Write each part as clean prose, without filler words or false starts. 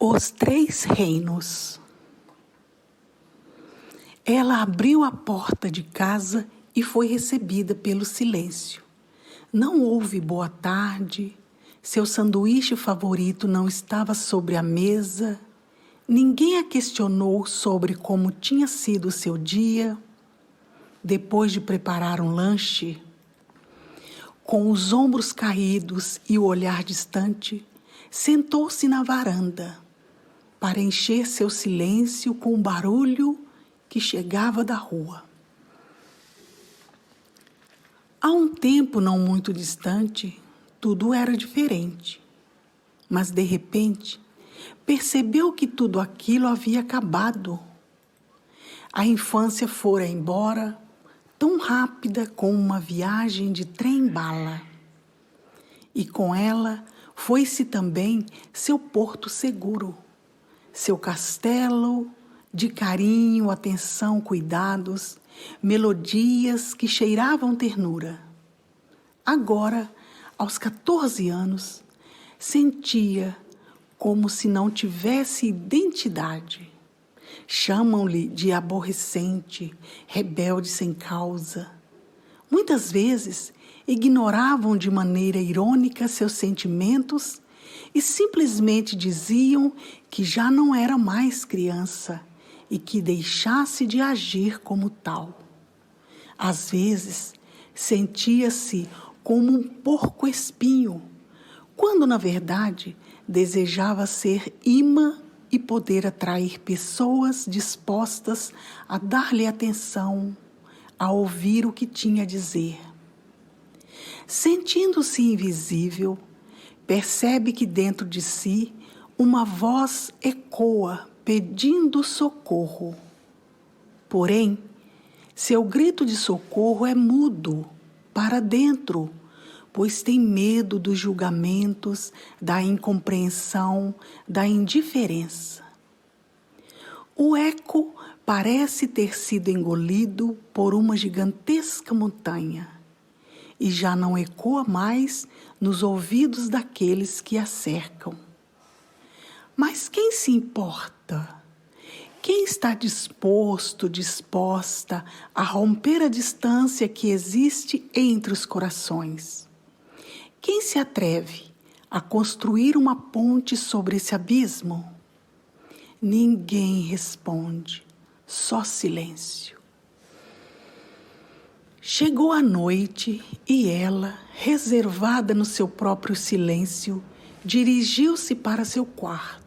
Os Três Reinos. Ela abriu a porta de casa e foi recebida pelo silêncio. Não houve boa tarde, seu sanduíche favorito não estava sobre a mesa, ninguém a questionou sobre como tinha sido o seu dia. Depois de preparar um lanche, com os ombros caídos e o olhar distante, sentou-se na varanda para encher seu silêncio com o barulho que chegava da rua. Há um tempo não muito distante, tudo era diferente. Mas, de repente, percebeu que tudo aquilo havia acabado. A infância fora embora, tão rápida como uma viagem de trem-bala. E com ela foi-se também seu porto seguro, seu castelo de carinho, atenção, cuidados, melodias que cheiravam ternura. Agora, aos 14 anos, sentia como se não tivesse identidade. Chamam-lhe de aborrecente, rebelde sem causa. Muitas vezes ignoravam de maneira irônica seus sentimentos e simplesmente diziam que já não era mais criança e que deixasse de agir como tal. Às vezes, sentia-se como um porco-espinho, quando, na verdade, desejava ser imã e poder atrair pessoas dispostas a dar-lhe atenção, a ouvir o que tinha a dizer. Sentindo-se invisível, percebe que dentro de si uma voz ecoa pedindo socorro. Porém, seu grito de socorro é mudo para dentro, pois tem medo dos julgamentos, da incompreensão, da indiferença. O eco parece ter sido engolido por uma gigantesca montanha e já não ecoa mais nos ouvidos daqueles que a cercam. Mas quem se importa? Quem está disposta a romper a distância que existe entre os corações? Quem se atreve a construir uma ponte sobre esse abismo? Ninguém responde, só silêncio. Chegou a noite e ela, reservada no seu próprio silêncio, dirigiu-se para seu quarto.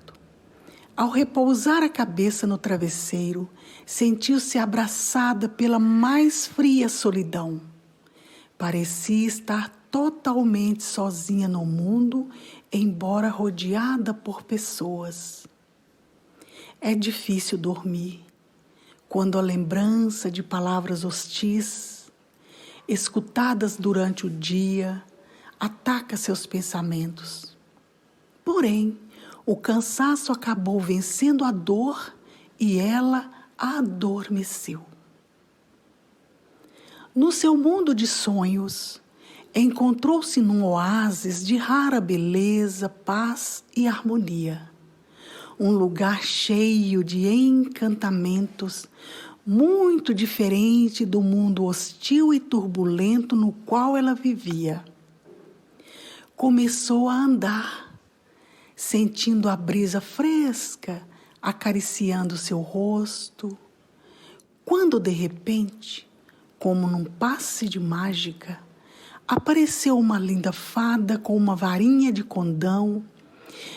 Ao repousar a cabeça no travesseiro, sentiu-se abraçada pela mais fria solidão. Parecia estar totalmente sozinha no mundo, embora rodeada por pessoas. É difícil dormir quando a lembrança de palavras hostis, escutadas durante o dia, ataca seus pensamentos. Porém, o cansaço acabou vencendo a dor e ela a adormeceu. No seu mundo de sonhos, encontrou-se num oásis de rara beleza, paz e harmonia. Um lugar cheio de encantamentos, muito diferente do mundo hostil e turbulento no qual ela vivia. Começou a andar, sentindo a brisa fresca acariciando seu rosto, quando de repente, como num passe de mágica, apareceu uma linda fada com uma varinha de condão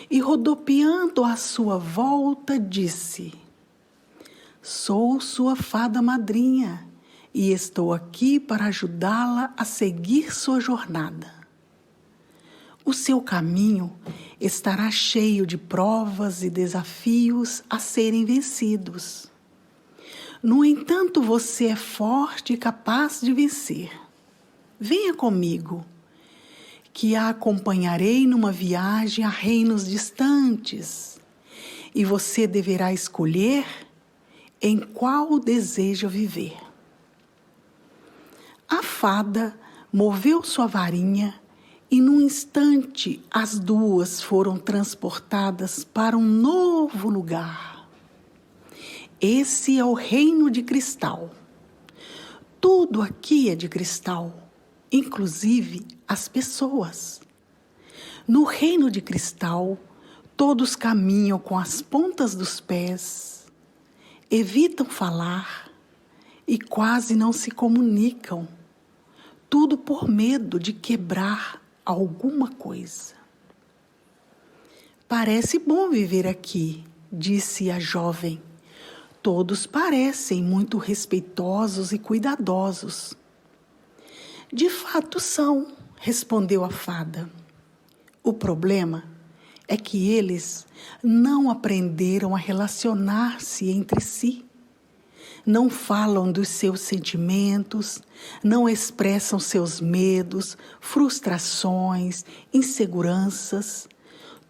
e, rodopiando à sua volta, disse: "Sou sua fada madrinha e estou aqui para ajudá-la a seguir sua jornada. O seu caminho estará cheio de provas e desafios a serem vencidos. No entanto, você é forte e capaz de vencer. Venha comigo, que a acompanharei numa viagem a reinos distantes, e você deverá escolher em qual deseja viver." A fada moveu sua varinha E num instante as duas foram transportadas para um novo lugar. Esse é o reino de cristal. Tudo aqui é de cristal, inclusive as pessoas. No reino de cristal, todos caminham com as pontas dos pés, evitam falar e quase não se comunicam, tudo por medo de quebrar alguma coisa. Parece bom viver aqui, disse a jovem. Todos parecem muito respeitosos e cuidadosos. De fato são, respondeu a fada. O problema é que eles não aprenderam a relacionar-se entre si. Não falam dos seus sentimentos, não expressam seus medos, frustrações, inseguranças,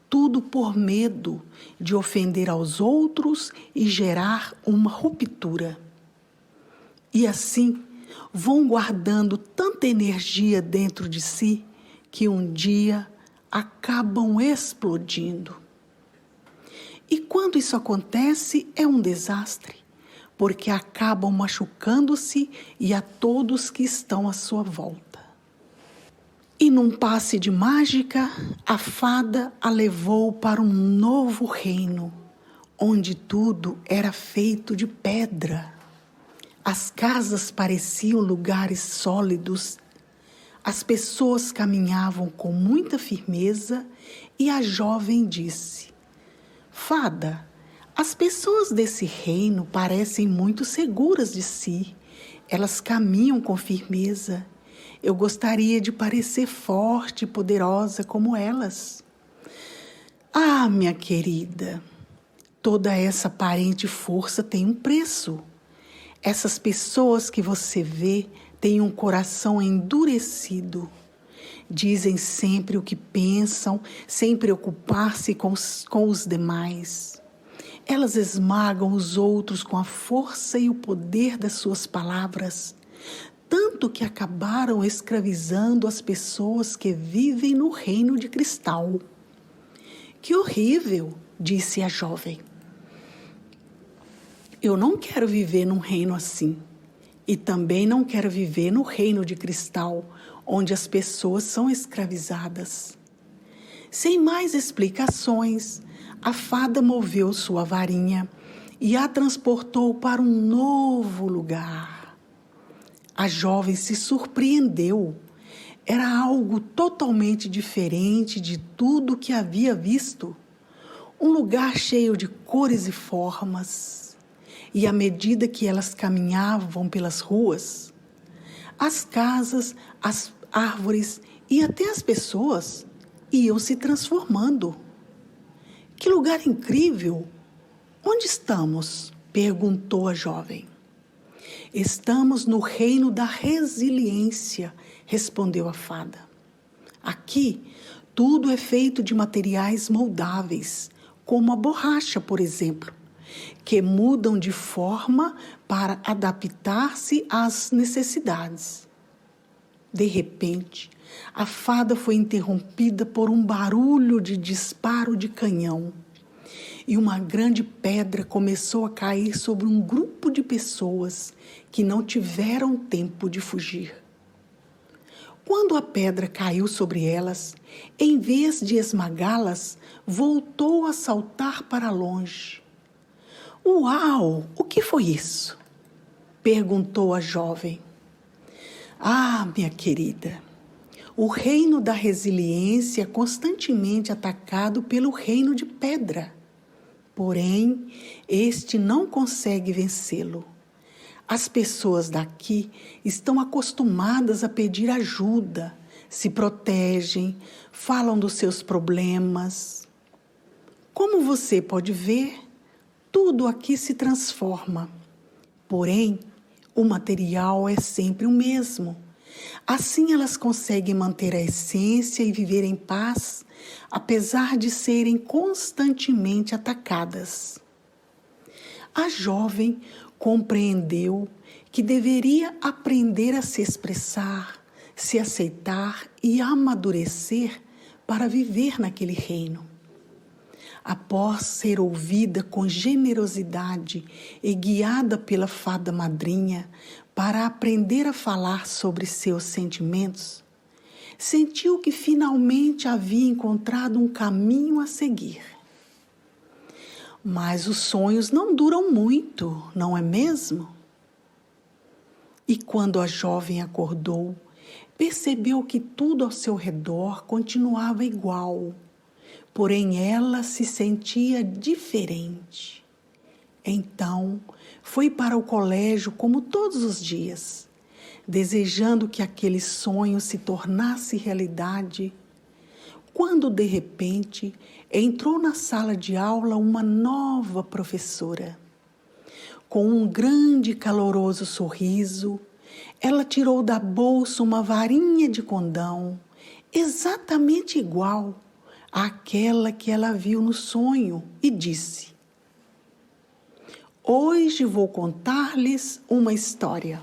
tudo por medo de ofender aos outros e gerar uma ruptura. E assim vão guardando tanta energia dentro de si que um dia acabam explodindo. E quando isso acontece, é um desastre, porque acabam machucando-se e a todos que estão à sua volta. E num passe de mágica, a fada a levou para um novo reino, onde tudo era feito de pedra. As casas pareciam lugares sólidos, as pessoas caminhavam com muita firmeza e a jovem disse: Fada, as pessoas desse reino parecem muito seguras de si. Elas caminham com firmeza. Eu gostaria de parecer forte e poderosa como elas. Ah, minha querida, toda essa aparente força tem um preço. Essas pessoas que você vê têm um coração endurecido. Dizem sempre o que pensam, sem preocupar-se com os demais. Elas esmagam os outros com a força e o poder das suas palavras, tanto que acabaram escravizando as pessoas que vivem no reino de cristal. Que horrível, disse a jovem. Eu não quero viver num reino assim. E também não quero viver no reino de cristal, onde as pessoas são escravizadas. Sem mais explicações, a fada moveu sua varinha e a transportou para um novo lugar. A jovem se surpreendeu. Era algo totalmente diferente de tudo que havia visto. Um lugar cheio de cores e formas. E à medida que elas caminhavam pelas ruas, as casas, as árvores e até as pessoas iam se transformando. Que lugar incrível! Onde estamos? Perguntou a jovem. Estamos no reino da resiliência, respondeu a fada. Aqui, tudo é feito de materiais moldáveis, como a borracha, por exemplo, que mudam de forma para adaptar-se às necessidades. De repente, a fada foi interrompida por um barulho de disparo de canhão e uma grande pedra começou a cair sobre um grupo de pessoas que não tiveram tempo de fugir. Quando a pedra caiu sobre elas, em vez de esmagá-las, voltou a saltar para longe. Uau! O que foi isso? Perguntou a jovem. Ah, minha querida, o reino da resiliência é constantemente atacado pelo reino de pedra. Porém, este não consegue vencê-lo. As pessoas daqui estão acostumadas a pedir ajuda, se protegem, falam dos seus problemas. Como você pode ver, tudo aqui se transforma. Porém, o material é sempre o mesmo. Assim elas conseguem manter a essência e viver em paz, apesar de serem constantemente atacadas. A jovem compreendeu que deveria aprender a se expressar, se aceitar e amadurecer para viver naquele reino. Após ser ouvida com generosidade e guiada pela fada madrinha para aprender a falar sobre seus sentimentos, sentiu que finalmente havia encontrado um caminho a seguir. Mas os sonhos não duram muito, não é mesmo? E quando a jovem acordou, percebeu que tudo ao seu redor continuava igual, porém ela se sentia diferente. Então, foi para o colégio como todos os dias, desejando que aquele sonho se tornasse realidade, quando de repente entrou na sala de aula uma nova professora. Com um grande e caloroso sorriso, ela tirou da bolsa uma varinha de condão, exatamente igual àquela que ela viu no sonho, e disse: "Hoje vou contar-lhes uma história,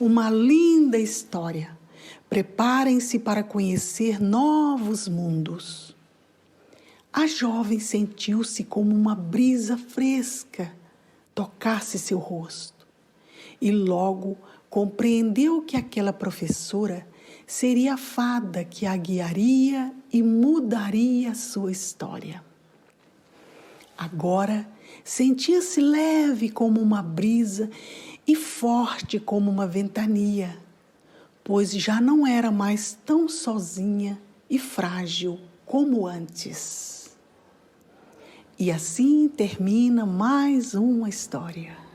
uma linda história. Preparem-se para conhecer novos mundos." A jovem sentiu-se como uma brisa fresca tocasse seu rosto e logo compreendeu que aquela professora seria a fada que a guiaria e mudaria sua história. Agora sentia-se leve como uma brisa e forte como uma ventania, pois já não era mais tão sozinha e frágil como antes. E assim termina mais uma história.